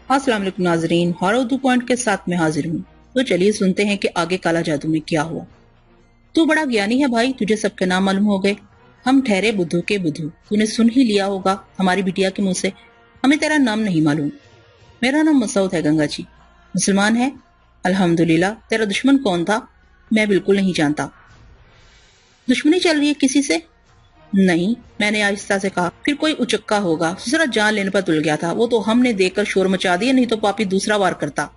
अस्सलाम वालेकुम नाजरीन, हॉरर उर्दू पॉइंट के साथ में हाजिर हूँ। तो चलिए सुनते हैं कि आगे काला जादू में क्या हुआ। तू बड़ा ज्ञानी है भाई, तुझे सबके नाम मालूम हो गए। हम ठहरे बुद्धू के बुद्धू, तूने सुन ही लिया होगा हमारी बिटिया के मुंह से। हमें तेरा नाम नहीं मालूम। मेरा नाम मसूद है गंगा जी। मुसलमान है? अल्हम्दुलिल्लाह। तेरा दुश्मन कौन था? मैं बिल्कुल नहीं जानता। दुश्मनी चल रही है किसी से? नहीं, मैंने आहिस्ता से कहा। फिर कोई उचक्का होगा, दूसरा जान लेने पर तुल गया था। वो तो हमने देखकर शोर मचा दिया, नहीं तो पापी दूसरा वार करता।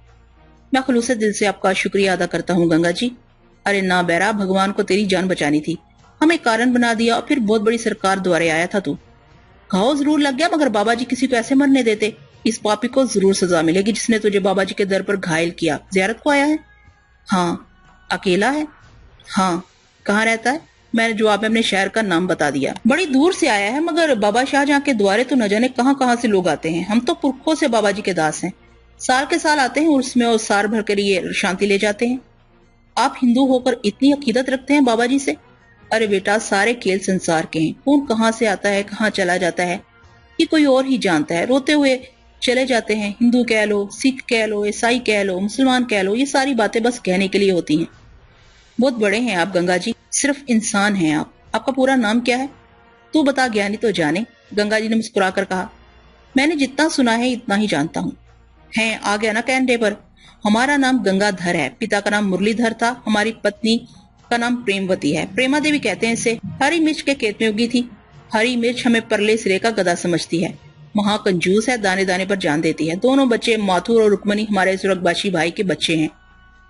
मैं खुलूसे दिल से आपका शुक्रिया अदा करता हूँ गंगा जी। अरे ना बैरा, भगवान को तेरी जान बचानी थी, हमें कारण बना दिया और फिर बहुत बड़ी सरकार द्वारे आया था तू। घाव जरूर लग गया, मगर बाबा जी किसी को ऐसे मरने देते? इस पापी को जरूर सजा मिलेगी जिसने तुझे बाबा जी के दर पर घायल किया। जियारत को आया है? हाँ। अकेला है? हाँ। कहाँ रहता है? मैंने जवाब में अपने शहर का नाम बता दिया। बड़ी दूर से आया है, मगर बाबा शाहजहां के द्वारे तो न जाने कहाँ कहाँ से लोग आते हैं। हम तो पुरखों से बाबा जी के दास हैं। साल के साल आते हैं उर्स में और सार भर के लिए शांति ले जाते हैं। आप हिंदू होकर इतनी अकीदत रखते हैं बाबा जी से? अरे बेटा, सारे खेल संसार के हैं। कौन कहाँ से आता है, कहाँ चला जाता है, ये कोई और ही जानता है। रोते हुए चले जाते हैं। हिंदू कह लो, सिख कह लो, ईसाई कह लो, मुसलमान कह लो, ये सारी बातें बस कहने के लिए होती हैं। बहुत बड़े हैं आप गंगा जी, सिर्फ इंसान हैं आप। आपका पूरा नाम क्या है? तू बता, ज्ञानी तो जाने। गंगा जी ने मुस्कुराकर कहा। मैंने जितना सुना है इतना ही जानता हूँ। है आ गया ना कहने पर। हमारा नाम गंगाधर है, पिता का नाम मुरलीधर था, हमारी पत्नी का नाम प्रेमवती है। प्रेमा देवी कहते हैं इसे। हरी मिर्च के खेत में उगी थी। हरी मिर्च हमें परले सिरे का गधा समझती है। महा कंजूस है, दाने दाने पर जान देती है। दोनों बच्चे माथुर और रुक्मणी हमारे सुरगबाशी भाई के बच्चे हैं।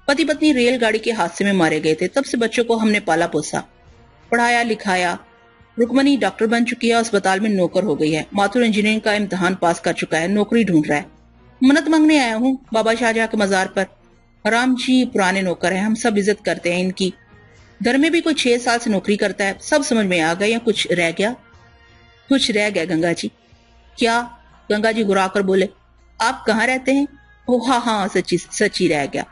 पति पत्नी रेलगाड़ी के हादसे में मारे गए थे। तब से बच्चों को हमने पाला पोसा, पढ़ाया लिखाया। रुक्मणी डॉक्टर बन चुकी है, अस्पताल में नौकर हो गई है। माथुर इंजीनियरिंग का इम्तिहान पास कर चुका है, नौकरी ढूंढ रहा है। मन्नत मांगने आया हूँ बाबा शाहजहां के मजार पर। राम जी पुराने नौकर हैं, हम सब इज्जत करते हैं इनकी। घर में भी कोई 6 साल से नौकरी करता है। सब समझ में आ गया या कुछ रह गया? कुछ रह गया गंगा जी। क्या? गंगा जी घुरा कर बोले। आप कहाँ रहते हैं? ओह हाँ हाँ, सच्ची सच्ची रह गया।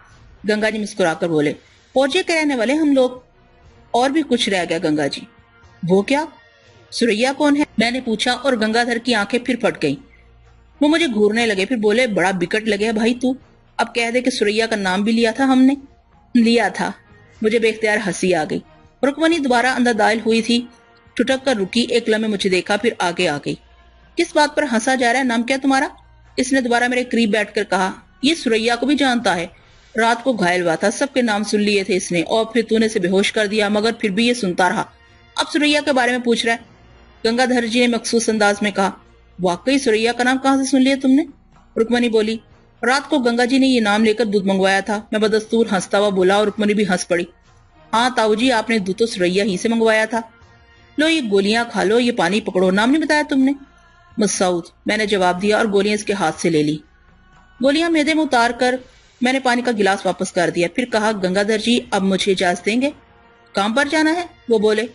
गंगा जी मुस्कुराकर बोले। पौजे के रहने वाले हम लोग। और भी कुछ रह गया गंगा जी। वो क्या? सुरैया कौन है? मैंने पूछा और गंगाधर की आंखें फिर फट गईं। वो मुझे घूरने लगे, फिर बोले, बड़ा बिकट लगे है भाई तू। अब कह दे कि सुरैया का नाम भी लिया था हमने। लिया था। मुझे बेख्तियार हंसी आ गई। रुक्मणी दोबारा अंदर दाखिल हुई थी। ठुठक कर रुकी, एक लम्हे मुझे देखा, फिर आगे आ गई। किस बात पर हंसा जा रहा है? नाम क्या तुम्हारा? इसने दोबारा मेरे करीब बैठकर कहा। ये सुरैया को भी जानता है, रात को घायल हुआ था, सबके नाम सुन लिए थे इसने, और फिर तूने इसे बेहोश कर दिया, मगर फिर भी ये सुनता रहा। अब सुरैया के बारे में पूछ रहा है। गंगाधर जी ने मखसूस अंदाज में कहा। वाकई सुरैया का नाम कहाँ से सुन लिया तुमने? रुक्मणी बोली। रात को गंगा जी ने ये नाम लेकर दूध मंगवाया था। मैं बदस्तूर हंसता हुआ बोला और रुक्मणी भी हंस पड़ी। हाँ ताऊ जी, आपने दूध तो सुरैया ही से मंगवाया था। लो ये गोलियां खा लो, ये पानी पकड़ो। नाम नहीं बताया तुमने? मसूद, मैंने जवाब दिया और गोलियां इसके हाथ से ले ली। गोलियां मैदे में उतार कर मैंने पानी का गिलास वापस कर दिया। फिर कहा, गंगाधर जी अब मुझे इजाजत देंगे? काम पर जाना है? वो बोले।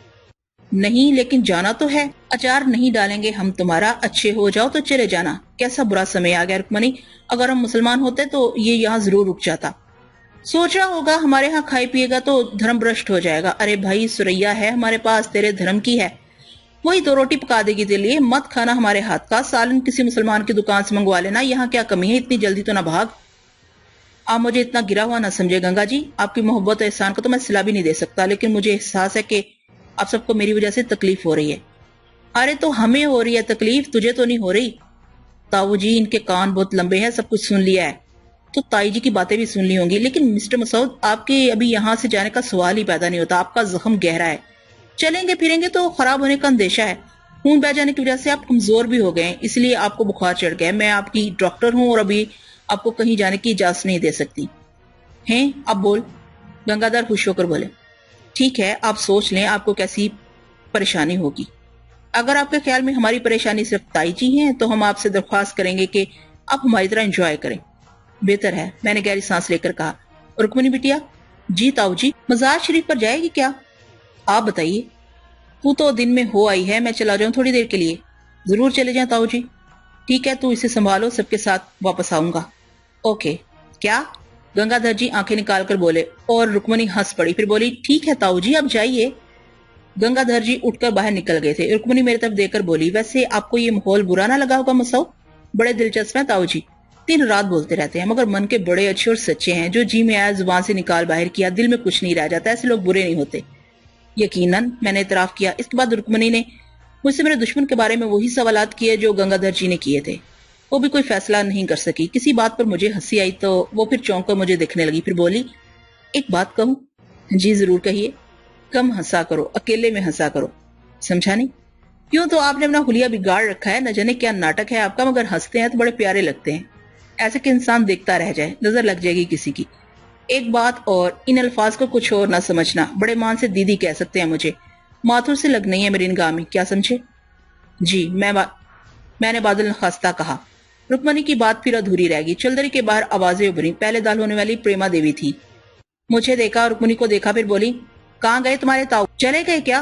नहीं, लेकिन जाना तो है। अचार नहीं डालेंगे हम तुम्हारा, अच्छे हो जाओ तो चले जाना। कैसा बुरा समय आ गया रुक्मणी, अगर हम मुसलमान होते तो ये यहाँ जरूर रुक जाता। सोच रहा होगा हमारे यहाँ खाई पिएगा तो धर्म भ्रष्ट हो जाएगा। अरे भाई, सुरैया है हमारे पास, तेरे धर्म की है, वही 2 रोटी पका देगी तेरे लिए। मत खाना हमारे हाथ का, सालन किसी मुसलमान की दुकान से मंगवा लेना। यहाँ क्या कमी है, इतनी जल्दी तो ना भाग। आप मुझे इतना गिरा हुआ ना समझे गंगा जी। आपकी मोहब्बत और एहसान को तो मैं सिला भी नहीं दे सकता, लेकिन मुझे एहसास है कि आप सबको मेरी वजह से तकलीफ हो रही है। अरे तो हमें हो रही है तकलीफ, तुझे तो नहीं हो रही। ताऊ जी, इनके कान बहुत लंबे हैं, सब कुछ सुन लिया है। तो ताई जी की बातें भी सुन ली होंगी। लेकिन मिस्टर मसूद, आपके अभी यहाँ से जाने का सवाल ही पैदा नहीं होता। आपका जख्म गहरा है, चलेंगे फिरेंगे तो खराब होने का अंदेशा है। खून बह जाने की वजह से आप कमजोर भी हो गए, इसलिए आपको बुखार चढ़ गया। मैं आपकी डॉक्टर हूँ और अभी आपको कहीं जाने की इजाजत नहीं दे सकती। हैं? अब बोल। गंगाधर खुश होकर बोले। ठीक है, आप सोच लें आपको कैसी परेशानी होगी। अगर आपके ख्याल में हमारी परेशानी सिर्फ ताई जी है तो हम आपसे दरख्वास्त करेंगे कि आप हमारी तरह एंजॉय करें। बेहतर है, मैंने गहरी सांस लेकर कहा। रुक्मणी बिटिया? जी ताऊ जी। मजार शरीफ पर जाएगी क्या? आप बताइए। तू तो दिन में हो आई है, मैं चला जाऊं थोड़ी देर के लिए? जरूर चले जाएं ताऊ जी। ठीक है, तू इसे संभालो, सबके साथ वापस आऊंगा। ओके। क्या? गंगाधर जी आंखें निकालकर बोले और रुक्मणी हंस पड़ी। फिर बोली, ठीक है ताऊ जी, अब जाइए। गंगाधर जी उठकर बाहर निकल गए थे। रुक्मणी मेरी तरफ देखकर बोली, वैसे आपको ये माहौल बुरा ना लगा होगा मसूद? बड़े दिलचस्प है ताऊ जी। دن رات بولتے رہتے ہیں مگر من کے بڑے اچھے اور سچے ہیں. جو جی میں آیا زبان سے نکال باہر کیا, دل میں کچھ نہیں رہ جاتا. ایسے لوگ برے نہیں ہوتے. یقیناً, میں نے اعتراف کیا. اس کے بعد رکمنی نے مجھ سے میرے دشمن کے بارے میں وہی سوالات کیے جو گنگا دھر جی نے کیے تھے. وہ بھی کوئی فیصلہ نہیں کر سکی. کسی بات پر مجھے ہنسی آئی تو وہ پھر چونک کر مجھے دیکھنے لگی. پھر بولی, ایک بات کہوں؟ جی ضرور کہیے. کم ہنسا کرو, اکیلے میں ہنسا کرو. سمجھا نہیں؟ کیوں تو آپ نے اپنا حلیہ بگاڑ رکھا ہے. نہ جانے کیا ناٹک ہے آپ کا, مگر ہنستے ہیں تو بڑے پیارے لگتے ہیں. ایسے کہ انسان دیکھتا رہ جائے, نظر لگ جائے گی کسی کی. ایک بات اور, ان الفاظ کو کچھ اور نہ سمجھنا. بڑے مان سے دیدی کہہ سکتے ہیں مجھے. ماتھر سے لگ نہیں ہے میری نگاہ میں, کیا سمجھے؟ جی, میں نے بادل نخواستہ کہا. رکمنی کی بات پھر ادھوری رہ گئی. چلدری کے باہر آوازیں ابھری. پہلے دال ہونے والی پریما دیوی تھی. مجھے دیکھا, رکمنی کو دیکھا, پھر بولی, کہاں گئے تمہارے تاؤ؟ چلے گئے کیا؟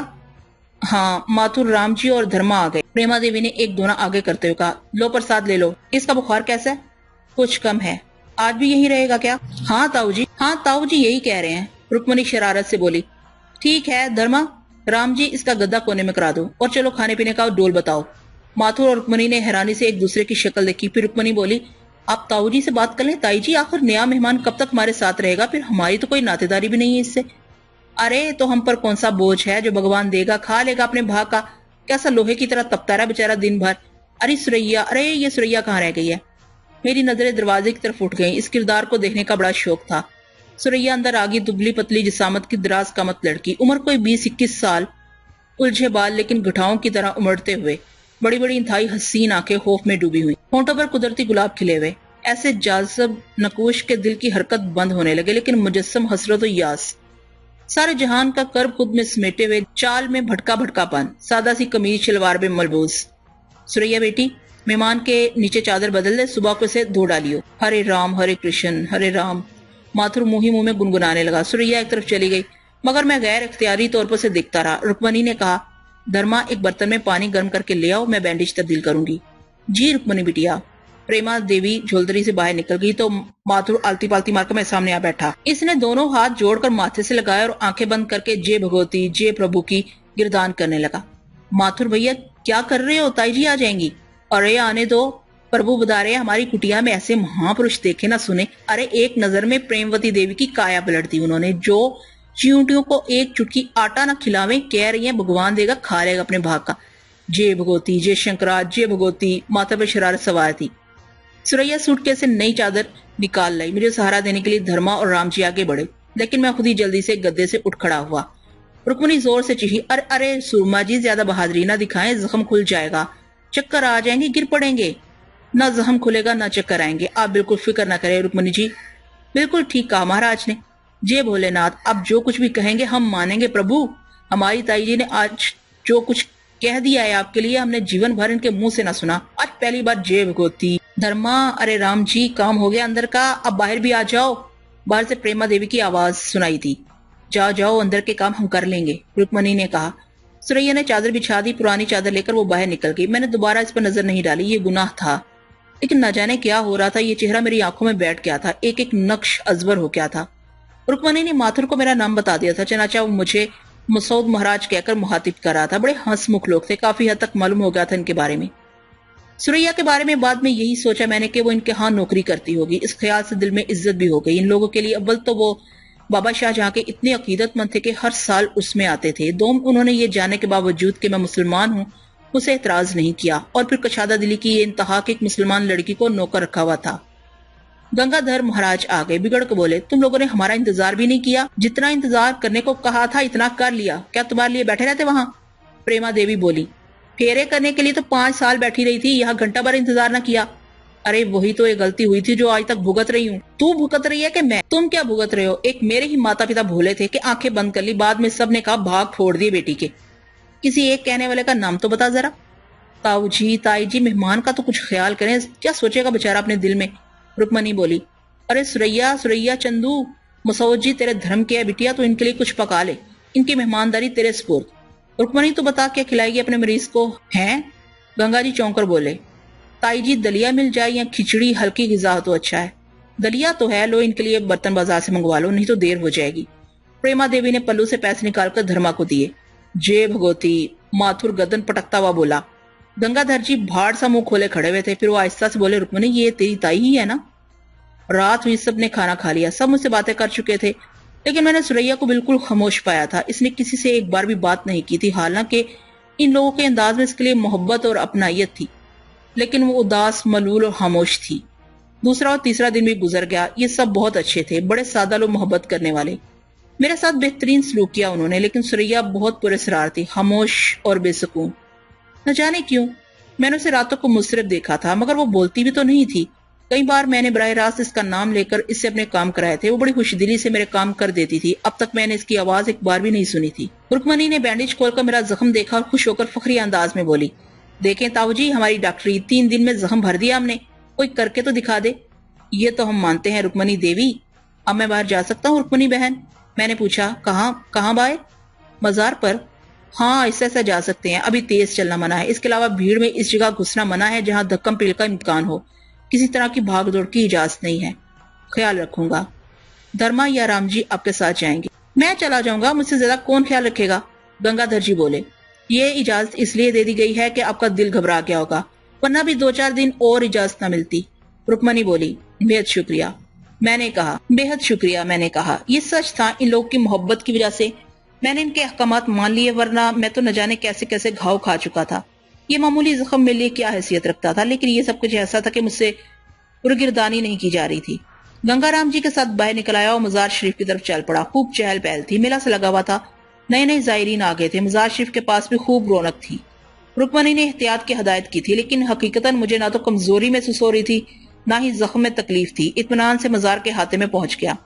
ہاں, ماتھر, رام جی اور دھرما آ گئے. پریما دیوی نے ایک دونا آگے کرتے ہوئے کہا. لو پرساد لے لو. اس کا بخار کیسا ہے؟ کچھ کم ہے. آج بھی یہی رہے گا کیا؟ ہاں تاؤ جی یہی کہہ رہے ہیں. رکمنی شرارت سے بولی. ٹھیک ہے دھرما, رام جی اس کا گدا کونے میں کرا دو, اور چلو کھانے پینے کا ڈول بتاؤ. ماتھر اور رکمنی نے حیرانی سے ایک دوسرے کی شکل دیکھی. پھر رکمنی بولی, آپ تاؤ جی سے بات کر لیں. تائی جی, آخر نیا مہمان کب تک ہمارے ساتھ رہے گا؟ پھر ہماری تو کوئی ناطے داری بھی نہیں ہے اس سے. ارے تو ہم پر کون سا بوجھ ہے, جو بھگوان دے گا کھا لے گا اپنے بھاگ کا. کیسا لوہے کی طرح تپتا رہا بیچارہ دن بھر. ارے سریا, ارے یہ سریا کہاں رہ گئی ہے؟ میری نظریں دروازے کی طرف اٹھ گئیں. اس کردار کو دیکھنے کا بڑا شوق تھا. سریا اندر آگی, دبلی پتلی جسامت کی دراز قامت لڑکی, عمر کوئی 20-21 سال, الجھے بال لیکن گٹھاؤں کی طرح امڑتے ہوئے, بڑی بڑی انتہائی حسین آنکھیں خوف میں ڈوبی ہوئی, ہونٹوں پر قدرتی گلاب کھلے ہوئے, ایسے جاذب نقوش کے دل کی حرکت بند ہونے لگے, لیکن مجسم حسرت و یاس, سارے جہان کا کرب خود میں سمیٹے ہوئے, چال میں بھٹکا بھٹکا پن, سادہ سی قمیض شلوار میں ملبوس. سریا بیٹی, مہمان کے نیچے چادر بدل دے, صبح کو اسے دھو ڈالیو. ہرے رام ہرے کرشن ہرے رام. ماتھر منہ ہی منہ میں گنگنانے لگا. سریا ایک طرف چلی گئی, مگر میں غیر اختیاری طور پر اسے دیکھتا رہا. رکمنی نے کہا, دھرما ایک برتن میں پانی گرم کر کے لے آؤ, میں بینڈیج تبدیل کروں گی. جی رکمنی بیٹیا. پریما دیوی جھولدری سے باہر نکل گئی تو ماتھر آلتی پالتی مار کر میرے سامنے آ بیٹھا. اس نے دونوں ہاتھ جوڑ کر ماتھے سے لگایا اور آنکھیں بند کر کے جے بھگوتی جے پربھو کی گردان کرنے لگا. ماتھر بھیا کیا کر رہے ہو؟ تائی جی آ جائیں گی. ارے آنے دو, پربھو بتا رہے, ہماری کٹیا میں ایسے مہاپروش دیکھے نہ سنے. ارے ایک نظر میں پریموتی دیوی کی کایا پلٹ دی انہوں نے. جو چیونٹیوں کو ایک چٹکی آٹا نہ کھلاویں, کہہ رہی ہیں بھگوان دے گا کھا لے گا اپنے بھاگ کا. جے بھگوتی جے شنکراج جے بھگوتی. ماتھا پہ شرارت سوار تھی. سریا سوٹ کے سے نئی چادر نکال لائی. مجھے سہارا دینے کے لیے دھرما اور رام جی آگے بڑھے, لیکن میں خود ہی جلدی سے گدے سے اٹھ کھڑا ہوا. رکمنی زور سے چیخی, ارے سورما جی زیادہ بہادری نہ دکھائیں, زخم کھل جائے گا, چکر آ جائیں گے, گر پڑیں گے. نہ زخم کھلے گا نہ چکر آئیں گے, آپ بالکل فکر نہ کریں رکمنی جی. بالکل ٹھیک کہا مہاراج نے. جے بھولے ناتھ, اب جو کچھ بھی کہیں گے ہم مانیں گے پربھو. ہماری تائی جی نے آج جو کچھ کہہ دیا ہے آپ کے لیے, ہم نے جیون بھر ان کے منہ سے نہ سنا. آج پہلی بار جے بھگوتی. دھرما, ارے رام جی کام ہو گیا اندر کا, اب باہر بھی آ جاؤ. باہر سے پریما دیوی کی آواز سنائی تھی. جاؤ جاؤ, اندر کے کام ہم کر لیں گے, رکمنی نے کہا. سریا نے چادر بچھا دی. پرانی چادر لے کر وہ باہر نکل گئی. میں نے دوبارہ اس پر نظر نہیں ڈالی, یہ گناہ تھا, لیکن نہ جانے کیا ہو رہا تھا. یہ چہرہ میری آنکھوں میں بیٹھ گیا تھا, ایک ایک نقش ازبر ہو گیا تھا. رکمنی نے ماتھر کو میرا نام بتا دیا تھا, چنانچہ وہ مجھے مسعود مہاراج کہہ کر مخاطب کر رہا تھا. بڑے ہنس مکھ لوگ تھے, کافی حد تک معلوم ہو گیا تھا ان کے بارے میں. سریا کے بارے میں بعد میں یہی سوچا میں نے کہ وہ ان کے ہاں نوکری کرتی ہوگی. اس خیال سے دل میں عزت بھی ہو گئی. ان لوگوں کے لیے اول تو وہ بابا شاہ جہاں کے اتنے عقیدت مند تھے کہ ہر سال اس میں آتے تھے. دوم, انہوں نے یہ جاننے کے باوجود کہ میں مسلمان ہوں اسے اعتراض نہیں کیا. اور پھر کشادہ دلی کی یہ انتہا کہ ایک مسلمان لڑکی کو نوکر رکھا ہوا تھا. گنگا دھر مہاراج آ گئے. بگڑ کے بولے, تم لوگوں نے ہمارا انتظار بھی نہیں کیا. جتنا انتظار کرنے کو کہا تھا اتنا کر لیا, کیا تمہارے لیے بیٹھے رہتے وہاں؟ پریما دیوی بولی, پھیرے کرنے کے لیے تو 5 سال بیٹھی رہی تھی, یہاں گھنٹہ بھر انتظار نہ کیا. ارے وہی تو ایک غلطی ہوئی تھی جو آج تک بھگت رہی ہوں. تو بھگت رہی ہے کہ میں؟ تم کیا بھگت رہے ہو؟ ایک میرے ہی ماتا پتا بھولے تھے کہ آنکھیں بند کر لی, بعد میں سب نے کہا بھاگ پھوڑ دیے بیٹی کے. کسی ایک کہنے والے کا نام تو بتا ذرا. تاؤ جی تائی جی, مہمان کا تو کچھ خیال کریں, کیا سوچے گا بیچارہ اپنے دل میں. رکمنی بولی, ارے سریا چندو, مسعود جی تیرے دھرم کے ہے بٹیا, تو ان کے لیے کچھ پکا لے, ان کی مہمانداری تیرے سپرد. رکمنی تو بتا کیا کھلائے گی اپنے مریض کو ہیں؟ گنگا جی چونک کر بولے, تائی جی دلیا مل جائے یا کھچڑی, ہلکی غذا تو اچھا ہے. دلیا تو ہے, لو ان کے لیے برتن بازار سے منگوا لو, نہیں تو دیر ہو جائے گی. پریما دیوی نے پلو سے پیسے نکال کر دھرما کو دیے. جے بھگوتی. ماتھر گردن پٹکتا ہوا بولا, गंगाधर जी भाड़ सा मुंह खोले खड़े हुए थे, फिर वो आहिस्ता से बोले, रुक्मणी ये तेरी ताई ही है ना? रात हुई, सबने खाना खा लिया, सब मुझसे बातें कर चुके थे, लेकिन मैंने सुरैया को बिल्कुल खामोश पाया था। इसने किसी से एक बार भी बात नहीं की थी, हालांकि इन लोगों के अंदाज में इसके लिए मोहब्बत और अपनायत थी, लेकिन वो उदास, मलूल और खामोश थी। दूसरा और तीसरा दिन भी गुजर गया। ये सब बहुत अच्छे थे, बड़े सादा लोग, मोहब्बत करने वाले। मेरे साथ बेहतरीन सलूक किया उन्होंने, लेकिन सुरैया बहुत पुरस्कार थी, खामोश और बेसुकून। न जाने क्यों मैंने उसे रातों को मुस्रिफ देखा था, मगर वो बोलती भी तो नहीं थी। कई बार मैंने बराह रास्त इसका नाम लेकर इससे अपने काम कराए थे। वो बड़ी खुशदिली से मेरे काम कर देती थी। अब तक मैंने इसकी आवाज एक बार भी नहीं सुनी थी। रुक्मणी ने बैंडेज खोलकर मेरा जख्म देखा और खुश होकर फखरी अंदाज में बोली, देखें ताऊजी, हमारी डॉक्टरी, 3 दिन में जख्म भर दिया हमने, कोई करके तो दिखा दे। ये तो हम मानते हैं रुक्मणी देवी। अब मैं बाहर जा सकता हूँ रुक्मणी बहन? मैंने पूछा। कहाँ बाय? मजार पर। हाँ, ऐसा ऐसा जा सकते हैं, अभी तेज चलना मना है। इसके अलावा भीड़ में इस जगह घुसना मना है जहाँ धक्कम पील का इम्कान हो। किसी तरह की भाग दौड़ की इजाजत नहीं है। ख्याल रखूंगा। धर्मा या राम जी आपके साथ जाएंगे? मैं चला जाऊंगा, मुझसे ज्यादा कौन ख्याल रखेगा? गंगाधर जी बोले। ये इजाजत इसलिए दे दी गई है कि आपका दिल घबरा गया होगा, वरना भी 2-4 दिन और इजाजत न मिलती। रुक्मणी बोली, बेहद शुक्रिया। मैंने कहा, बेहद शुक्रिया। मैंने कहा, ये सच था, इन लोगों की मोहब्बत की वजह से मैंने इनके अहकामात मान लिए, वरना मैं तो न जाने कैसे कैसे घाव खा चुका था। ये मामूली जख्म मेरे लिए क्या हैसियत रखता था, लेकिन ये सब कुछ ऐसा था कि मुझसे रुगिरदानी नहीं की जा रही थी। गंगाराम जी के साथ बाहर निकल आया और मजार शरीफ की तरफ चल पड़ा। खूब चहल पहल थी, मेला से लगा हुआ था। नए नए जायरीन आ गए थे। मजार शरीफ के पास भी खूब रौनक थी। रुक्मणी ने एहतियात की हदायत की थी, लेकिन हकीकतन मुझे ना तो कमजोरी महसूस हो रही थी, ना ही जख्म में तकलीफ थी। इत्मीनान से मजार के हाथे में पहुंच गया।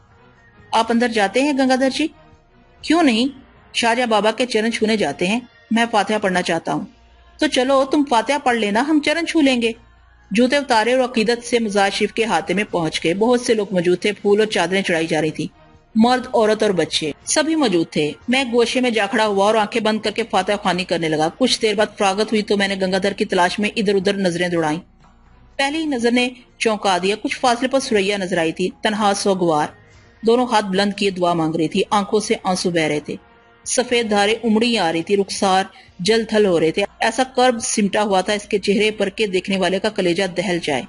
आप अंदर जाते हैं गंगाधर जी? क्यों नहीं, शाहजहा बाबा के चरण छूने जाते हैं। मैं फातिहा पढ़ना चाहता हूँ। तो चलो तुम फातिहा पढ़ लेना, हम चरण छू लेंगे। जूते उतारे और अकीदत से मजार शरीफ के हाथे में पहुंच गए। बहुत से लोग मौजूद थे। फूल और चादरें चढ़ाई जा रही थी। मर्द, औरत और बच्चे सभी मौजूद थे। मैं गोशे में जा खड़ा हुआ और आंखें बंद करके फातिहा ख्वानी करने लगा। कुछ देर बाद फरागत हुई तो मैंने गंगाधर की तलाश में इधर उधर नजरें दौड़ाई। पहली नजर ने चौंका दिया। कुछ फासले पर सुरैया नजर आई थी, तनहा, सोगवार, दोनों हाथ बुलंद किए दुआ मांग रही थी। आंखों से आंसू बह रहे थे। सफेद धारे उमड़ी आ रही थी। रुखसार जल थल हो रहे थे। ऐसा कर्ब सिमटा हुआ था इसके चेहरे पर के देखने वाले का कलेजा दहल जाए।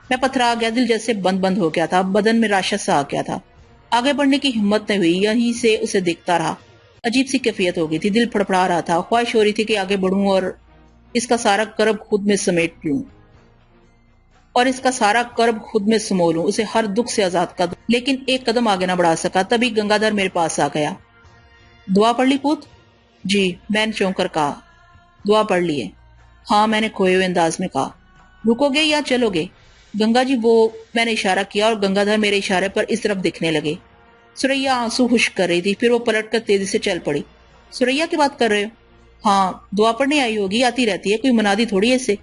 मैं पथरा गया। दिल जैसे बंद बंद हो गया था। बदन में राशा सा आ गया था। आगे बढ़ने की हिम्मत नहीं हुई। यहीं से उसे देखता रहा। अजीब सी कैफियत हो गई थी। दिल फड़फड़ा रहा था। ख्वाहिश हो रही थी कि आगे बढ़ूं और इसका सारा कर्ब खुद में समेट लूं और इसका सारा कर्ब खुद में समो लूं, उसे हर दुख से आजाद कर दूं। लेकिन एक कदम आगे न बढ़ा सका। तभी गंगाधर मेरे पास आ गया। दुआ पढ़ ली पुत? जी, मैंने चौंक कर कहा। दुआ पढ़ लिए? हाँ, मैंने खोए हुए अंदाज में कहा। रुकोगे या चलोगे? गंगा जी वो। मैंने इशारा किया और गंगाधर मेरे इशारे पर इस तरफ देखने लगे। सुरैया आंसू खुश्क कर रही थी। फिर वो पलटकर तेजी से चल पड़ी। सुरैया की बात कर रहे हो? हाँ, दुआ पढ़ने आई होगी, आती रहती है, कोई मनादी थोड़ी है इससे।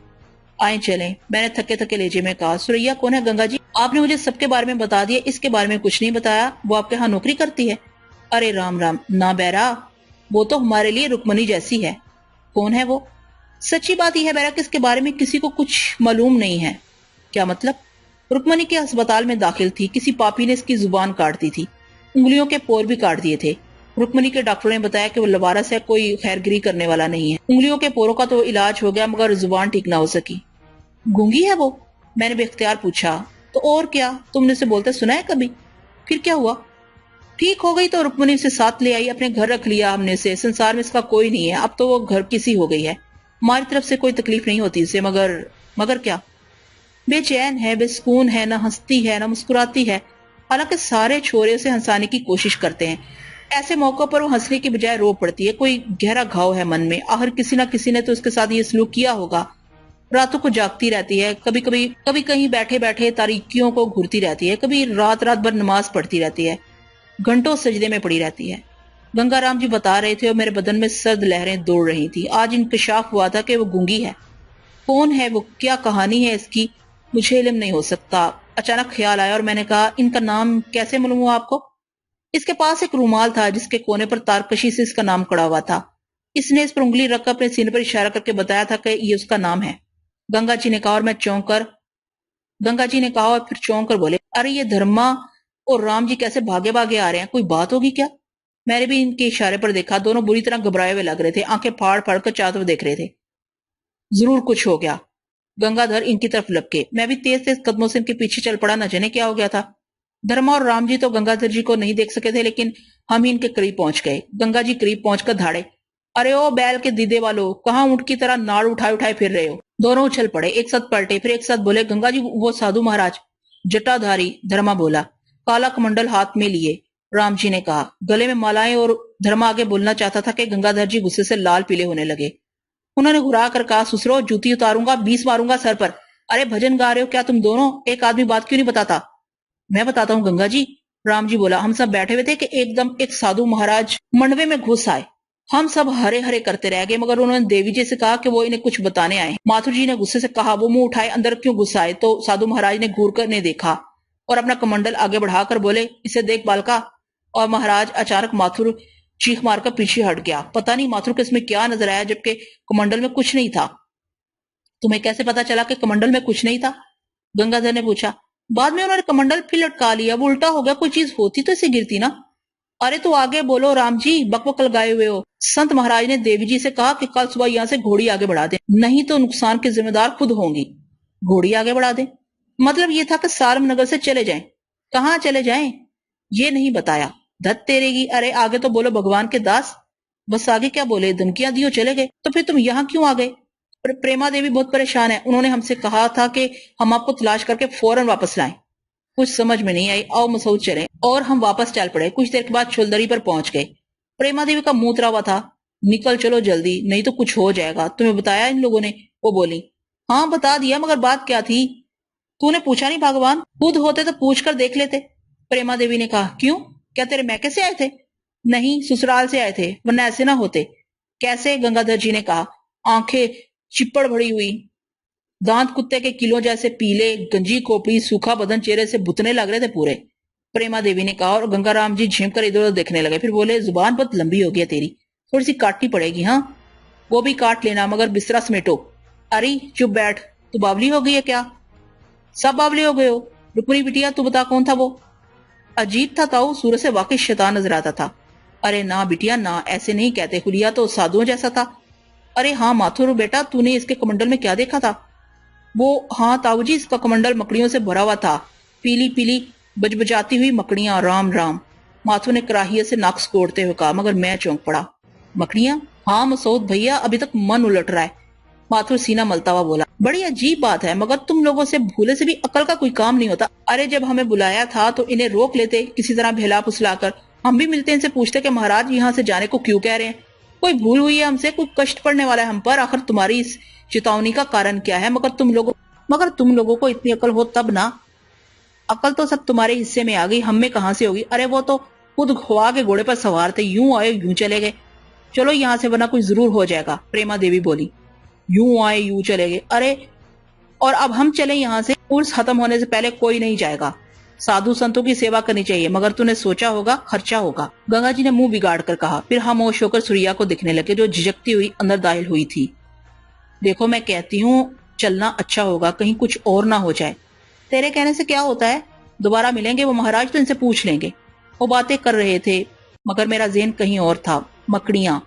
आए चलें, मैंने थके थके लेजे में कहा। सुरैया कौन है गंगा जी? आपने मुझे सबके बारे में बता दिया, इसके बारे में कुछ नहीं बताया। वो आपके यहाँ नौकरी करती है? अरे राम राम, ना बैरा, वो तो हमारे लिए रुक्मणी जैसी है। कौन है वो? सच्ची बात यह है बैरा कि इसके बारे में किसी को कुछ मालूम नहीं है। क्या मतलब? रुक्मणी के अस्पताल में दाखिल थी। किसी पापी ने इसकी जुबान काट दी थी। उंगलियों के पोर भी काट दिए थे। रुक्मणी के डॉक्टरों ने बताया कि वो लवारस है, कोई खैरगिरी करने वाला नहीं है। उंगलियों के पोरों का तो इलाज हो गया, मगर जुबान ठीक ना हो सकी। गूंगी है वो? मैंने बेख्तियार पूछा। तो और क्या, तुमने उसे बोलते सुना है कभी? फिर क्या हुआ? ठीक हो गई तो रुक्मणी उसे साथ ले आई, अपने घर रख लिया हमने से। संसार में इसका कोई नहीं है, अब तो वो घर किसी हो गई है। हमारी तरफ से कोई तकलीफ नहीं होती इसे, मगर क्या? बेचैन है, बेसुकून है, ना हंसती है ना मुस्कुराती है। हालांकि सारे छोरे उसे हंसाने की कोशिश करते हैं। ऐसे मौकों पर वो हंसने की बजाय रो पड़ती है। कोई गहरा घाव है मन में। आखिर किसी ना किसी ने तो उसके साथ ये सलूक किया होगा। रातों को जागती रहती है, कभी कहीं बैठे बैठे तारीकियों को घूरती रहती है, कभी रात रात भर नमाज पढ़ती रहती है, घंटों सजदे में पड़ी रहती है। गंगाराम जी बता रहे थे और मेरे बदन में सर्द लहरें दौड़ रही थी। आज इंकशाफ हुआ था कि वो गूंगी है। कौन है वो, क्या कहानी है इसकी, मुझे इल्म नहीं हो सकता। अचानक ख्याल आया और मैंने कहा, इनका नाम कैसे मालूम हुआ आपको? इसके पास एक रूमाल था जिसके कोने पर तारकशी से इसका नाम कड़ा हुआ था। इसने इस पर उंगली रखकर अपने सीने पर इशारा करके बताया था कि ये उसका नाम है। गंगा जी ने कहा और फिर चौंक कर बोले, अरे ये धर्मा और राम जी कैसे भागे भागे आ रहे हैं, कोई बात होगी क्या? मैंने भी इनके इशारे पर देखा। दोनों बुरी तरह घबराए हुए लग रहे थे। आंखें फाड़ फाड़ कर चारों तरफ देख रहे थे। ضرور کچھ ہو گیا۔ گنگادھر ان کی طرف لپکے، میں بھی تیز تیز قدموں سے ان کے پیچھے چل پڑا، نہ جانے کیا ہو گیا تھا۔ دھرما اور رام جی تو گنگادھر جی کو نہیں دیکھ سکے تھے، لیکن ہم ہی ان کے قریب پہنچ گئے۔ گنگا جی قریب پہنچ کر دھاڑے، ارے او بیل کے دیدے والو، کہاں اونٹ کی طرح ناڑ اٹھائے اٹھائے پھر رہے ہو؟ دونوں اچھل پڑے، ایک ساتھ پلٹے، پھر ایک ساتھ بولے، گنگا جی وہ سادھو مہاراج جٹا دھاری۔ دھرما بولا، کالا کمنڈل ہاتھ میں لیے۔ رام جی نے کہا، گلے میں مالائیں، اور دھرما آگے بولنا چاہتا تھا کہ گنگادھر جی غصے سے لال پیلے ہونے لگے۔ انہوں نے گھرا کر کہا، سسرو جوتی اتاروں گا، 20 ماروں گا سر پر۔ ارے بھجن گا رہے ہو کیا تم دونوں؟ ایک آدمی بات کیوں نہیں بتاتا؟ میں بتاتا ہوں گنگا جی۔ رام جی بولا، ہم سب بیٹھے ہوئے تھے کہ ایک دم ایک سادھو مہاراج منڈوے میں گھس آئے۔ ہم سب ہرے ہرے کرتے رہ گئے، مگر انہوں نے دیوی جی سے کہا کہ وہ انہیں کچھ بتانے آئے ہیں۔ ماتھر جی نے غصے سے کہا، وہ منہ اٹھائے اندر کیوں گھس آئے؟ تو سادھو مہاراج نے گھور کر نے دیکھا اور اپنا کمنڈل آگے بڑھا کر بولے، اسے دیکھ بالکا۔ اور مہاراج اچانک ماتھر چیخ مار کر پیچھے ہٹ گیا۔ پتہ نہیں ماتھر کو اس میں کیا نظر آیا، جبکہ کمنڈل میں کچھ نہیں تھا۔ تمہیں کیسے پتا چلا کہ کمنڈل میں کچھ نہیں تھا؟ گنگادھر نے پوچھا۔ بعد میں انہوں نے کمنڈل پھر لٹکا لیا، وہ الٹا ہو گیا، کوئی چیز ہوتی تو اسے گرتی نا۔ ارے تو آگے بولو رام جی، بک بک لگائے ہوئے ہو۔ سنت مہاراج نے دیوی جی سے کہا کہ کل صبح یہاں سے گھوڑی آگے بڑھا دیں، نہیں تو نقصان کے ذمہ دار خود ہوں گی۔ گھوڑی آگے بڑھا دیں مطلب یہ تھا کہ سارم نگر سے چلے جائیں۔ کہاں چلے جائیں یہ نہیں بتایا۔ دھت تیرے گی، ارے آگے تو بولو بھگوان کے داس۔ بس آگے کیا بولے، دھمکیاں دیو چلے گئے۔ تو پھر تم یہاں کیوں آ گئے؟ پریما دیوی بہت پریشان ہے، انہوں نے ہم سے کہا تھا کہ ہم آپ کو تلاش کر کے فوراً واپس لائیں۔ کچھ سمجھ میں نہیں آئی، آؤ مسعود چلیں۔ اور ہم واپس چل پڑے۔ کچھ دیر کے بعد چھلدری پر پہنچ گئے۔ پریما دیوی کا منہ اترا ہوا تھا، نکل چلو جلدی، نہیں تو کچھ ہو جائے گا۔ تمہیں بتایا ان لوگوں نے؟ وہ بولی، ہاں بتا دیا، مگر بات کیا تھی؟ تو نے پوچھا نہیں بھگوان؟ خود ہوتے تو پوچھ کر دیکھ لیتے۔ پریما دیوی نے کہا، کیوں؟ کیا تیرے میکے سے آئے تھے؟ نہیں، سسرال سے آئے تھے، ورنہ ایسے نہ ہوتے۔ کیسے؟ گنگادھر جی نے کہا، آنکھیں چپڑ بھری ہوئی، دانت کتے کے کلوں جیسے پیلے، گنجی کھوپڑی، سوکھا بدن چہرے سے بتنے لگ رہے تھے پورے۔ پریما دیوی نے کہا، اور گنگا رام جی جھم کر ادھر ادھر دیکھنے لگے، پھر بولے، زبان بہت لمبی ہو گئی ہے تیری، تھوڑی سی کاٹنی پڑے گی۔ ہاں وہ بھی کاٹ لینا، مگر بسترا سمیٹو۔ اری چپ بیٹھ، تو بابلی ہو گئی ہے کیا؟ سب بابلی ہو گئے ہو۔ رکمنی بٹیا تو بتا کون تھا وہ؟ عجیب تھا تاؤ، صورت سے واقعی شیطان نظر آتا تھا۔ ارے نہ بٹیا نہ، ایسے نہیں کہتے، خلیا تو سادھو جیسا تھا۔ ارے ہاں ماتھر بیٹا، تو نے اس کے کمنڈل میں کیا دیکھا تھا؟ وہ ہاں تاؤ جی، اس کا کمنڈل مکڑیوں سے بھرا ہوا تھا، پیلی پیلی بجبجاتی ہوئی مکڑیاں، رام رام۔ ماتھو نے کراہیے سے ناک سکوڑتے ہوئے کہا، مگر میں چونک پڑا۔ مکڑیاں؟ ہاں مسعود بھیا، ابھی تک من الٹ رہا ہے۔ ماتھو سینہ ملتا ہوا بولا، بڑی عجیب بات ہے، مگر تم لوگوں سے بھولے سے بھی عقل کا کوئی کام نہیں ہوتا۔ ارے جب ہمیں بلایا تھا تو انہیں روک لیتے کسی طرح بھیلا پسلا کر، ہم بھی ملتے ان سے پوچھتے کہ مہاراج یہاں سے جانے کو کیوں کہہ رہے ہیں، کوئی بھول ہوئی ہے ہم سے، کوئی کشٹ پڑنے والا ہے ہم پر، آخر تمہاری اس چتاونی کا کارن کیا ہے؟ مگر تم لوگوں کو اتنی عقل ہو تب نا۔ عقل تو سب تمہارے حصے میں آ گئی، ہم میں کہاں سے ہوگی؟ ارے وہ تو خود کھوا کے گھوڑے پر سوار تھے، یوں آئے یوں چلے گئے۔ چلو یہاں سے ورنہ کچھ ضرور ہو جائے گا۔ پریما دیوی بولی، یوں آئے یوں چلے گئے؟ ارے اور اب ہم چلیں یہاں سے؟ عرس ختم ہونے سے پہلے کوئی نہیں جائے گا۔ سادھو سنتوں کی سیوا کرنی چاہیے، مگر تو نے سوچا ہوگا خرچہ ہوگا۔ گنگا جی نے منہ بگاڑ کر کہا، پھر خاموش ہو کر سوریا کو دیکھنے لگے جو جھجکتی ہوئی اندر داخل ہوئی تھی۔ دیکھو میں کہتی ہوں چلنا اچھا ہوگا، کہیں کچھ اور نہ ہو جائے۔ تیرے کہنے سے کیا ہوتا ہے، دوبارہ ملیں گے وہ مہاراج تو ان سے پوچھ لیں گے۔ وہ باتیں کر رہے تھے مگر میرا ذہن کہیں اور تھا۔ مکڑیاں،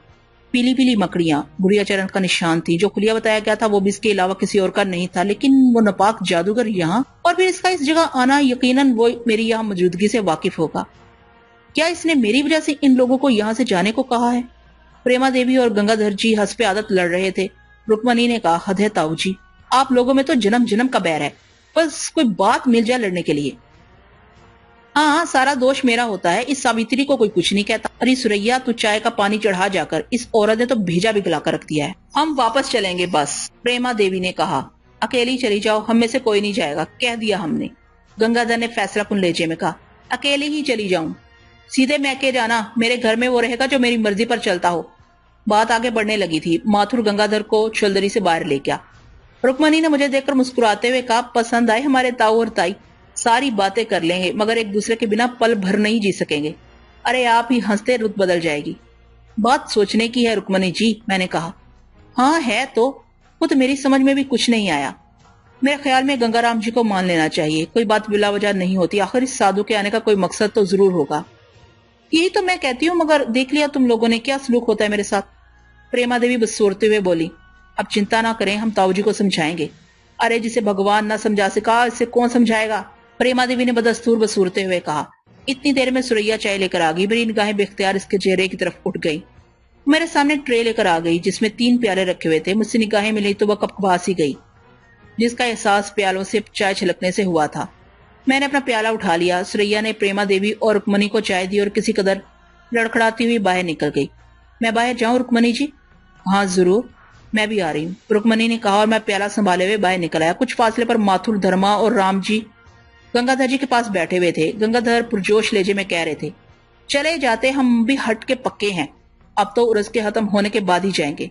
پیلی پیلی مکڑیاں گڑیا چرن کا نشان تھی۔ جو کھلیا بتایا گیا تھا وہ بھی اس کے علاوہ کسی اور کا نہیں تھا، لیکن وہ ناپاک جادوگر یہاں، اور پھر اس کا اس جگہ آنا، یقیناً وہ میری یہاں موجودگی سے واقف ہوگا۔ کیا اس نے میری وجہ سے ان لوگوں کو یہاں سے جانے کو کہا ہے؟ پریما دیوی اور گنگادھر جی حسب عادت لڑ رہے تھے۔ رکمنی نے کہا، حد ہے تاؤ جی، آپ لوگوں میں تو جنم جنم کا بیر ہے، بس کوئی بات مل جائے لڑنے کے لیے۔ ہاں سارا دوش میرا ہوتا ہے، اس ساوتری کو کوئی کچھ نہیں کہتا۔ ارے سوریا تو چائے کا پانی چڑھا جا کر، اس عورت نے تو بھیجا بھی گلا کر رکھ دیا ہے۔ ہم واپس چلیں گے بس، پریما دیوی نے کہا۔ اکیلی چلی جاؤ، ہم میں سے کوئی نہیں جائے گا، کہہ دیا ہم نے۔ گنگادھر نے فیصلہ کن لہجے میں کہا، اکیلی ہی چلی جاؤں؟ سیدھے میکے جانا، میرے گھر میں وہ رہے گا جو میری مرضی پر چلتا ہو۔ بات آگے بڑھنے لگی تھی۔ ماتھر گنگادھر کو چھلدری سے باہر لے گیا۔ رکمنی نے مجھے دیکھ کر مسکراتے ہوئے کہا، پسند آئے ہمارے تاؤ اور تائی، ساری باتیں کر لیں گے مگر ایک دوسرے کے بنا پل بھر نہیں جی سکیں گے۔ ارے آپ ہی ہنستے رت بدل جائے گی۔ بات سوچنے کی ہے رکمنی جی، میں نے کہا۔ ہاں ہے تو، خود میری سمجھ میں بھی کچھ نہیں آیا۔ میرے خیال میں گنگا رام جی کو مان لینا چاہیے، کوئی بات بلا وجہ نہیں ہوتی، آخر اس سادھو کے آنے کا کوئی مقصد تو ضرور ہوگا۔ یہی تو میں کہتی ہوں، مگر دیکھ لیا تم لوگوں نے کیا سلوک ہوتا ہے میرے ساتھ۔ پریما دیوی بس سورتے ہوئے بولی، اب चिंता ना करें, हम ताऊ जी को समझाएंगे। अरे जिसे भगवान ना समझा सका, इससे कौन समझाएगा, प्रेमा देवी ने बदस्तूर बसूरते हुए कहा। इतनी देर में सुरैया चाय लेकर आ गई। मेरी निगाहें बेख्तियार इसके चेहरे की तरफ उठ गई। मेरे सामने ट्रे लेकर आ गई जिसमें 3 प्याले रखे हुए थे। मुझसे निगाहें मिली तो वह कपकपा सी गई, जिसका एहसास प्यालों से चाय छलकने से हुआ था। मैंने अपना प्याला उठा लिया। सुरैया ने प्रेमा देवी और रुक्मणी को चाय दी और किसी कदर लड़खड़ाती हुई बाहर निकल गई। मैं बाहर जाऊं रुक्मणी जी? हाँ जरूर, मैं भी आ रही हूँ, रुक्मणी ने कहा और मैं प्याला संभाले हुए बाहर निकल आया। कुछ फासले पर माथुर, धर्मा और राम जी गंगाधर जी के पास बैठे हुए थे। गंगाधर पुरजोश लहजे में कह रहे थे, चले जाते, हम भी हट के पक्के हैं, अब तो उर्स के खत्म होने के बाद ही जाएंगे।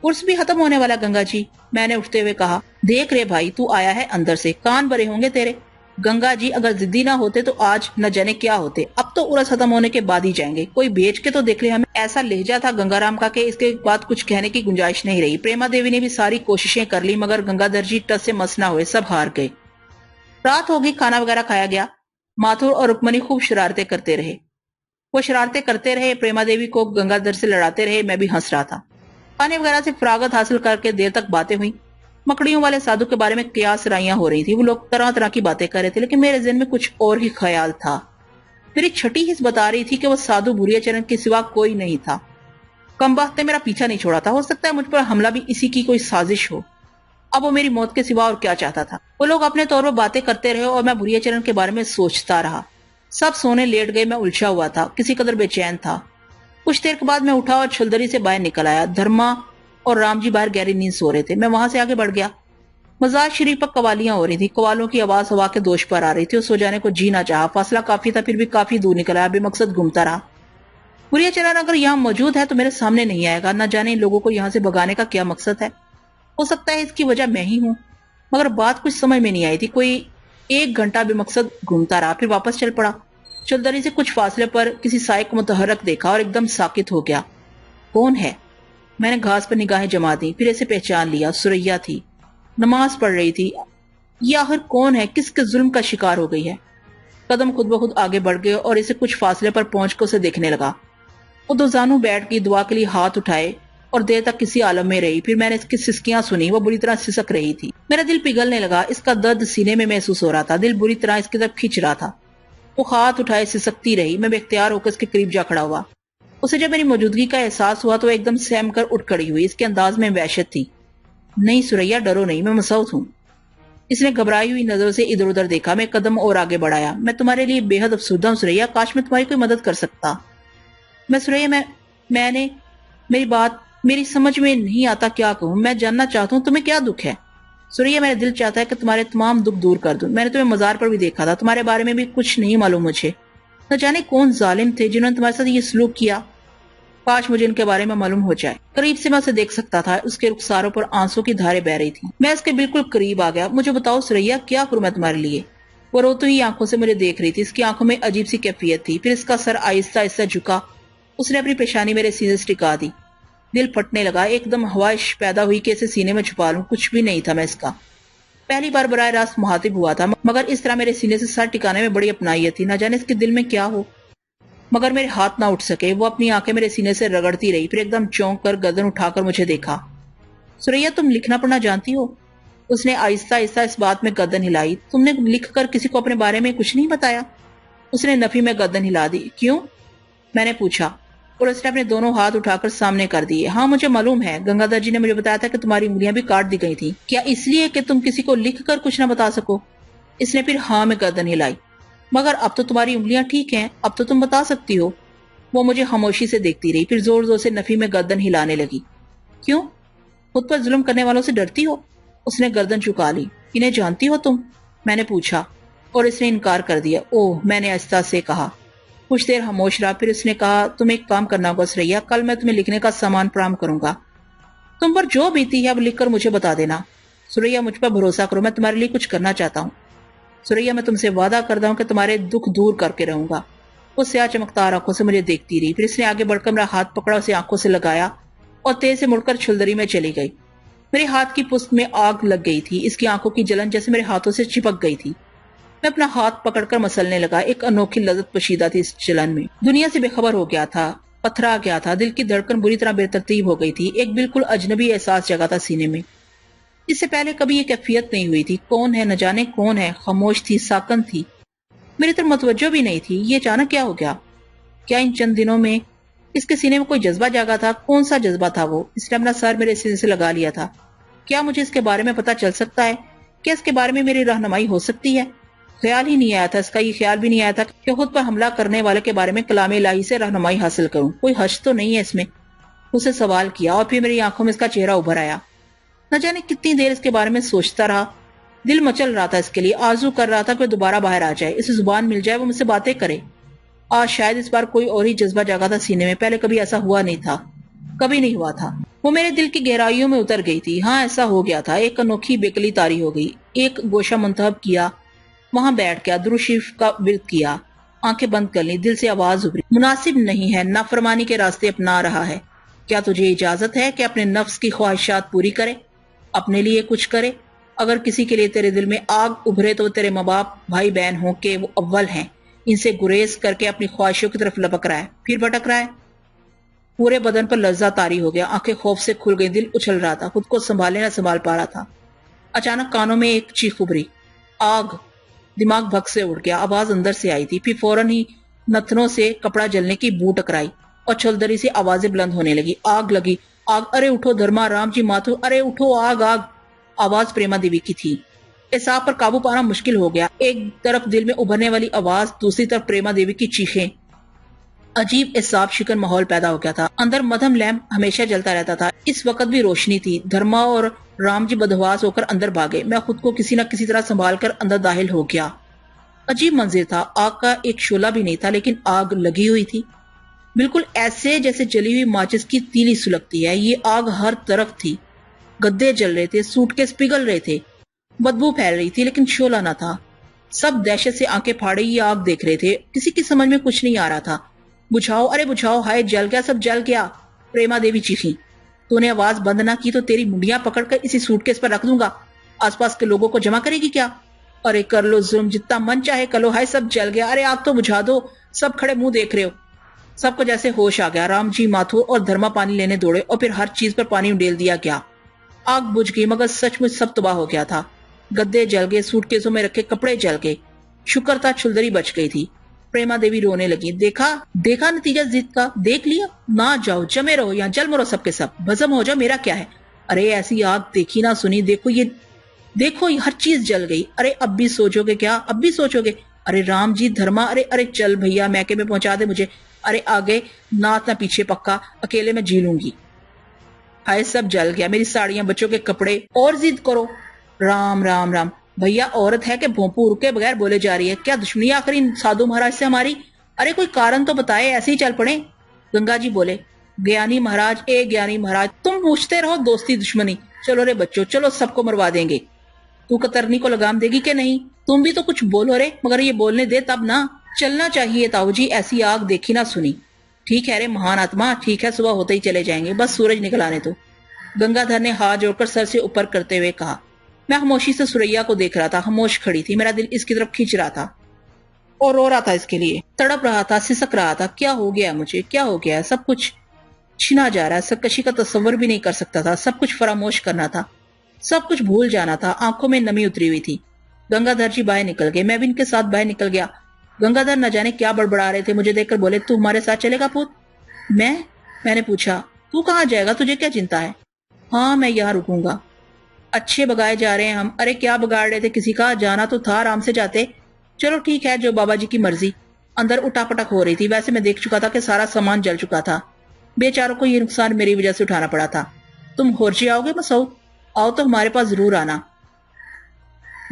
उर्स भी खत्म होने वाला गंगा जी, मैंने उठते हुए कहा। देख रे भाई, तू आया है अंदर से, कान भरे होंगे तेरे। गंगा जी अगर जिद्दी ना होते तो आज न जाने क्या होते। अब तो उर्स खत्म होने के बाद ही जाएंगे, कोई बेच के तो देख ले हमें। ऐसा लहजा था गंगाराम का कि इसके बाद कुछ कहने की गुंजाइश नहीं रही। प्रेमा देवी ने भी सारी कोशिशें कर ली मगर गंगाधर जी टस से मस ना हुए, सब हार गए। रात हो गई, खाना वगैरह खाया गया। माथुर और रुक्मणी खूब शरारतें करते रहे। वो शरारतें करते रहे, प्रेमा देवी को गंगाधर से लड़ाते रहे, मैं भी हंस रहा था। खाने वगैरह से फरागत हासिल करके देर तक बातें हुई। मकड़ियों वाले साधु के बारे में कियास राइयां हो रही थी। वो लोग तरह तरह की बातें कर रहे थे, लेकिन मेरे ज़हन में कुछ और ही ख्याल था। मेरी छठी हिस्स बता रही थी कि वो साधु बुढ़िया चरण के सिवा कोई नहीं था। कमबख्त ने मेरा पीछा नहीं छोड़ा था। हो सकता है मुझ पर हमला भी इसी की कोई साजिश हो। अब वो मेरी मौत के सिवा और क्या चाहता था। वो लोग अपने तौर पर बातें करते रहे और मैं बुढ़िया चरण के बारे में सोचता रहा। सब सोने लेट गए, मैं उलझा हुआ था, किसी कदर बेचैन था। कुछ देर के बाद मैं उठा और छुलदरी से बाहर निकल आया। धर्मा और राम जी बाहर गहरी नींद सो रहे थे। मैं वहां से आगे बढ़ गया। मजार शरीफ पर कवालियां हो रही थी। कवालों की आवाज हवा के दोष पर आ रही थी और सो जाने को जी ना चाहा। फासला काफी था, फिर भी काफी दूर निकल आया। बेमकसद घूमता रहा। बुढ़िया चरण अगर यहाँ मौजूद है तो मेरे सामने नहीं आएगा। न जाने इन लोगों को यहाँ से भगाने का क्या मकसद है। हो सकता है इसकी वजह मैं ही हूँ, मगर बात कुछ समझ में नहीं आई थी। कोई 1 घंटा बेमकसद घूमता रहा, फिर वापस चल पड़ा। चुलदरी से कुछ फासले पर किसी साए को मुतहरक देखा और एकदम साकित हो गया। कौन है? मैंने घास पर निगाहें जमा दी, फिर इसे पहचान लिया। सुरैया थी, नमाज पढ़ रही थी। ये आखिर कौन है? किसके जुल्म का शिकार हो गई है? कदम खुद ब खुद आगे बढ़ गए और इसे कुछ फासले पर पहुंचकर उसे देखने लगा। वो दो जानू बैठ गई, दुआ के लिए हाथ उठाए और देर तक किसी आलम में रही। फिर मैंने इसकी सिसकियां सुनी। वो बुरी तरह सिसक रही थी। मेरा दिल पिघलने लगा। इसका दर्द सीने में महसूस हो रहा था। दिल बुरी तरह इसकी तरफ खींच रहा था। वो हाथ उठाए सिसकती रही। मैं बेख्तियार होकर इसके करीब जा खड़ा हुआ। उसे जब मेरी मौजूदगी का एहसास हुआ तो एकदम सहम कर उठ खड़ी हुई। इसके अंदाज में वहशत थी। नहीं सुरैया, डरो नहीं, मैं मसऊद हूँ। इसने घबराई हुई नजरों से इधर उधर देखा। मैं कदम और आगे बढ़ाया। मैं तुम्हारे लिए बेहद अफसुर्दा हूँ सुरैया, काश मैं तुम्हारी कोई मदद कर सकता। मैं सुरैया, मैंने मेरी बात मेरी समझ में नहीं आता क्या कहूँ। मैं जानना चाहता हूँ तुम्हें क्या दुख है। सुरैया, मेरा दिल चाहता है कि तुम्हारे तमाम दुख दूर कर दूं। मैंने तुम्हें मजार पर भी देखा था। तुम्हारे बारे में भी कुछ नहीं मालूम मुझे। न जाने कौन जालिम थे जिन्होंने तुम्हारे साथ ये सलूक किया। काश मुझे इनके बारे में मालूम हो जाए। करीब से मैं उसे देख सकता था। उसके रुखसारों पर आंसू की धारें बह रही थी। मैं इसके बिल्कुल करीब आ गया। मुझे बताओ सुरैया, क्या करूं मैं तुम्हारे लिए? वो रोती हुई आंखों से मुझे देख रही थी। इसकी आंखों में अजीब सी कैफियत थी। फिर इसका सर आहिस्ता आहिस्ता झुका। उसने अपनी पेशानी मेरे सीने से टिका दी। दिल फटने लगा। एकदम हवाइश पैदा हुई कि इसे सीने में छुपा लूं। कुछ भी नहीं था मैं इसका। पहली बार बराह रास्त मुहातिब हुआ था, मगर इस तरह मेरे सीने से सर टिकाने में बड़ी अपनाइयत थी। न जाने इसके दिल में क्या हो, मगर मेरे हाथ ना उठ सके। वो अपनी आंखें मेरे सीने से रगड़ती रही। फिर एकदम चौंक कर गर्दन उठाकर मुझे देखा। सुरैया, तुम लिखना पढ़ना जानती हो? उसने आहिस्ता आहिस्ता इस बात में गर्दन हिलाई। तुमने लिख कर किसी को अपने बारे में कुछ नहीं बताया? उसने नफी में गर्दन हिला दी। क्यों? मैंने पूछा और उसने अपने दोनों हाथ उठाकर सामने कर दिए। हाँ, मुझे मालूम है। गंगाधर जी ने मुझे बताया था कि तुम्हारी उंगलियां भी काट दी गई थी। क्या इसलिए कि तुम किसी को लिख कर कुछ न बता सको? इसने फिर हाँ में गर्दन हिलाई। मगर अब तो तुम्हारी उंगलियां ठीक हैं, अब तो तुम बता सकती हो। वो मुझे खामोशी से देखती रही, फिर जोर जोर से नफी में गर्दन हिलाने लगी। क्यों? खुद पर जुल्म करने वालों से डरती हो? उसने गर्दन झुका ली। इन्हें जानती हो तुम? मैंने पूछा और इसने इनकार कर दिया। ओह, मैंने आहिस्ता से कहा। कुछ देर खामोश रहा, फिर उसने कहा, तुम एक काम करना होगा सुरैया, कल मैं तुम्हें लिखने का सामान फराहम करूंगा। तुम पर जो बीती है अब लिखकर मुझे बता देना। सुरैया, मुझ पर भरोसा करो, मैं तुम्हारे लिए कुछ करना चाहता हूँ। सुरैया, मैं तुमसे वादा करता हूँ कि तुम्हारे दुख दूर करके रहूंगा। वो स्याह चमकदार आंखों से मुझे देखती रही। फिर इसने आगे बढ़कर मेरा हाथ पकड़ा, उसे आंखों से लगाया और तेज से मुड़कर छुलदरी में चली गई। मेरे हाथ की पुस्त में आग लग गई थी। इसकी आंखों की जलन जैसे मेरे हाथों से चिपक गई थी। मैं अपना हाथ पकड़कर मसलने लगा। एक अनोखी लज्जत पोशीदा थी इस जलन में। दुनिया से बेखबर हो गया था। پتھرا گیا تھا، دل کی دھڑکن بری طرح بے ترتیب ہو گئی تھی، ایک بالکل اجنبی احساس جگا تھا سینے میں۔ اس سے پہلے کبھی یہ کیفیت نہیں ہوئی تھی۔ کون ہے، نہ جانے کون ہے، خاموش تھی، ساکن تھی، میری طرف متوجہ بھی نہیں تھی۔ یہ اچانک کیا ہو گیا؟ کیا ان چند دنوں میں اس کے سینے میں کوئی جذبہ جاگا تھا؟ کون سا جذبہ تھا وہ؟ اس نے اپنا سر میرے سینے سے لگا لیا تھا۔ کیا مجھے اس کے بارے میں پتا چل سکتا ہے؟ کیا اس کے بارے میں میری رہنمائی ہو سکتی ہے؟ خیال ہی نہیں آیا تھا اس کا، یہ خیال بھی نہیں آیا تھا کہ خود پر حملہ کرنے والے کے بارے میں کلام الہی سے رہنمائی حاصل کروں۔ کوئی حج تو نہیں ہے اس میں؟ اسے سوال کیا اور پھر میری آنکھوں میں اس کا چہرہ ابھر آیا۔ نہ جانے کتنی دیر اس کے بارے میں سوچتا رہا، دل مچل رہا تھا اس کے لیے، آرزو کر رہا تھا کہ وہ دوبارہ باہر آ جائے، اسے زبان مل جائے، وہ مجھ سے باتیں کرے۔ آج شاید اس بار کوئی اور ہی جذبہ جاگا تھا سینے میں، پہلے کبھی ایسا ہوا نہیں تھا، کبھی نہیں ہوا تھا۔ وہ میرے دل کی گہرائیوں میں اتر گئی تھی۔ ہاں ایسا ہو گیا تھا، ایک انوکھی بیکلی طاری ہو گئی، ایک گوشہ منتخب کیا، وہاں بیٹھ گیا، درود شریف کا ورد کیا، آنکھیں بند کر لی، دل سے آواز ابھری، مناسب نہیں ہے، نافرمانی کے راستے اپنا رہا ہے، کیا تجھے اجازت ہے کہ اپنے نفس کی خواہشات پوری کرے، اپنے لیے کچھ کرے؟ اگر کسی کے لیے تیرے دل میں آگ ابھرے تو وہ تیرے ماں باپ، بھائی بہن ہوں کہ وہ اول ہیں، ان سے گریز کر کے اپنی خواہشوں کی طرف لپک رہا ہے، پھر بھٹک رہا ہے۔ پورے بدن پر لرزہ طاری ہو گیا، آنکھیں خوف سے کھل گئی، دل اچھل رہا تھا، خود کو سنبھالے نہ سنبھال پا رہا تھا۔ اچانک کانوں میں ایک چیخ ابھری، آگ! دماغ بھگ سے اڑ گیا، آواز اندر سے آئی تھی، پھر فوراً ہی نتنوں سے کپڑا جلنے کی بو ٹکرائی اور چھلدری سے آوازیں بلند ہونے لگی، آگ لگی، آگ! ارے اٹھو دھرما، رام جی ماتھو، ارے اٹھو، آگ آگ! آواز پریما دیوی کی تھی۔ اعصاب پر قابو پانا مشکل ہو گیا، ایک طرف دل میں ابھرنے والی آواز، دوسری طرف پریما دیوی کی چیخیں۔ عجیب اعصاب شکن ماحول پیدا ہو گیا تھا، اندر مدھم لیمپ ہمیشہ جلتا رہتا تھا، اس وقت بھی روشنی تھی۔ دھرما اور رام جی بدحواس ہو کر اندر بھاگے، میں خود کو کسی نہ کسی طرح سنبھال کر اندر داخل ہو گیا۔ عجیب منظر تھا، آگ کا ایک شعلہ بھی نہیں تھا، لیکن آگ لگی ہوئی تھی، بالکل ایسے جیسے جلی ہوئی ماچس کی تیلی سلگتی ہے۔ یہ آگ ہر طرف تھی، گدے جل رہے تھے، سوٹ کیس پگھل رہے تھے، بدبو پھیل رہی تھی، لیکن شعلہ نہ تھا۔ سب دہشت سے آنکھیں پھاڑے یہ آگ دیکھ رہے تھے، کسی کی سمجھ میں کچھ نہیں آ رہا تھا۔ بجھاؤ، ارے بجھاؤ، ہائے جل گیا، سب جل گیا! پریما دیوی چیخیں۔ تو نے آواز بند نہ کی تو تیری منڈیاں پکڑ کر اسی سوٹ کیس پر رکھ دوں گا، آس پاس کے لوگوں کو جمع کرے گی کیا؟ ارے کر لو ظلم، جتنا من چاہے کر لو، ہائے سب جل گیا، ارے آگ تو بجھا دو! سب کھڑے منہ دیکھ رہے ہو۔ سب کو جیسے ہوش آ گیا، رام جی ماتھو اور دھرما پانی لینے دوڑے اور پھر ہر چیز پر پانی ڈیل دیا گیا۔ آگ بجھ گئی مگر سچ مچ سب تباہ ہو گیا تھا، گدے جل گئے، سوٹ کیسوں میں رکھے کپڑے جل گئے، شکر تھا چھلدری بچ گئی تھی۔ پریما دیوی رونے لگی، دیکھا نتیجہ ضد کا، دیکھ لیا؟ نہ جاؤ، جمے رہو یا جل مرو سب کے سب، بھسم ہو جاؤ، میرا کیا ہے؟ ارے ایسی آگ دیکھی نہ سنی، دیکھو یہ ہر چیز جل گئی، ارے اب بھی سوچو گے کیا؟ اب بھی سوچو گے؟ ارے رام جی، دھرما، ارے چل بھیا، میکے میں پہنچا دے مجھے، ارے آگے نات نہ پیچھے پکا، اکیلے میں جی لوں گی۔ ہائے سب جل گیا، میری ساڑیاں، بچوں کے کپڑے، اور ضد کرو۔ رام رام رام! بھیا عورت ہے کہ بھونپو رکے بغیر بولے جا رہی ہے، کیا دشمنی آخری سادھو مہاراج سے ہماری؟ ارے کوئی کارن تو بتائے، ایسے ہی چل پڑے۔ گنگا جی بولے، گیانی مہاراج، اے گیانی مہاراج، تم پوچھتے رہو دوستی دشمنی، چلو رے بچوں، چلو سب کو مروا دیں گے۔ تو کترنی کو لگام دے گی کہ نہیں؟ تم بھی تو کچھ بولو رے، مگر یہ بولنے دے تب نہ۔ چلنا چاہیے تاؤ جی، ایسی آگ دیکھی نہ سنی۔ ٹھیک ہے رے مہان آتما، ٹھیک ہے، صبح ہوتے ہی چلے جائیں گے، بس سورج نکل آنے تو۔ گنگا دھر نے ہاتھ جوڑ کر سر سے اوپر کرتے ہوئے کہا۔ میں خاموشی سے سوریا کو دیکھ رہا تھا، خاموش کھڑی تھی، میرا دل اس کی طرف کھینچ رہا تھا اور رو رہا تھا اس کے لیے، تڑپ رہا تھا، سسک رہا تھا، کیا ہو گیا مجھے، کیا ہو گیا؟ سب کچھ چھنا جا رہا ہے، سرکشی کا تصور بھی نہیں کر سکتا تھا، سب کچھ فراموش کرنا تھا، سب کچھ بھول جانا تھا۔ آنکھوں میں نمی اتری ہوئی تھی۔ گنگا دھر جی باہر نکل گئے، میں بھی ان کے ساتھ باہر نکل گیا۔ گنگا دھر نہ جانے کیا بڑبڑا رہے تھے، مجھے دیکھ کر بولے، تو ہمارے ساتھ چلے گا پوت؟ میں نے پوچھا، تو کہاں جائے گا، تجھے کیا چنتا ہے؟ ہاں میں یہاں رکوں گا۔ اچھے بگائے جا رہے ہیں ہم۔ ارے کیا بگاڑ رہے تھے کسی کا، جانا تو تھا، آرام سے جاتے۔ چلو ٹھیک ہے، جو بابا جی کی مرضی۔ اندر اٹھا پٹک ہو رہی تھی، ویسے میں دیکھ چکا تھا کہ سارا سامان جل چکا تھا، بیچاروں کو یہ نقصان میری وجہ سے اٹھانا پڑا تھا۔ تم ہورچی آؤ گے مسعود؟ آؤ تو ہمارے پاس ضرور آنا۔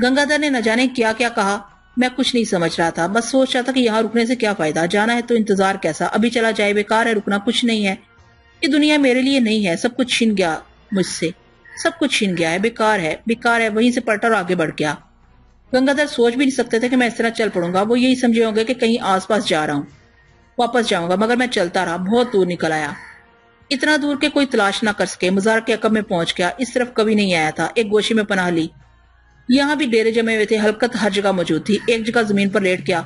گنگا دھر نے نہ جانے کیا کیا کہا، میں کچھ نہیں سمجھ رہا تھا، بس سوچ رہا تھا کہ یہاں رکنے سے کیا فائدہ، جانا ہے تو انتظار کیسا، ابھی چلا جائے، بیکار ہے رکنا، کچھ نہیں ہے، یہ دنیا میرے لیے نہیں ہے، سب کچھ چھن گیا مجھ سے، سب کچھ چھن گیا ہے، بیکار ہے، وہیں سے پلٹا اور آگے بڑھ گیا۔ گنگا دھر سوچ بھی نہیں سکتے تھے کہ میں اس طرح چل پڑوں گا، وہ یہی سمجھے ہوں گے کہ کہیں آس پاس جا رہا ہوں، واپس جاؤں گا، مگر میں چلتا رہا، بہت دور نکل آیا، اتنا دور کہ کوئی تلاش نہ کر سکے، مزار کے عقب میں پہنچ گیا، اس طرف کبھی نہیں آیا تھا، ایک گوشے میں پناہ لی، یہاں بھی ڈیرے جمے ہوئے تھے، ہلکت ہر جگہ موجود تھی، ایک جگہ زمین پر لیٹ گیا،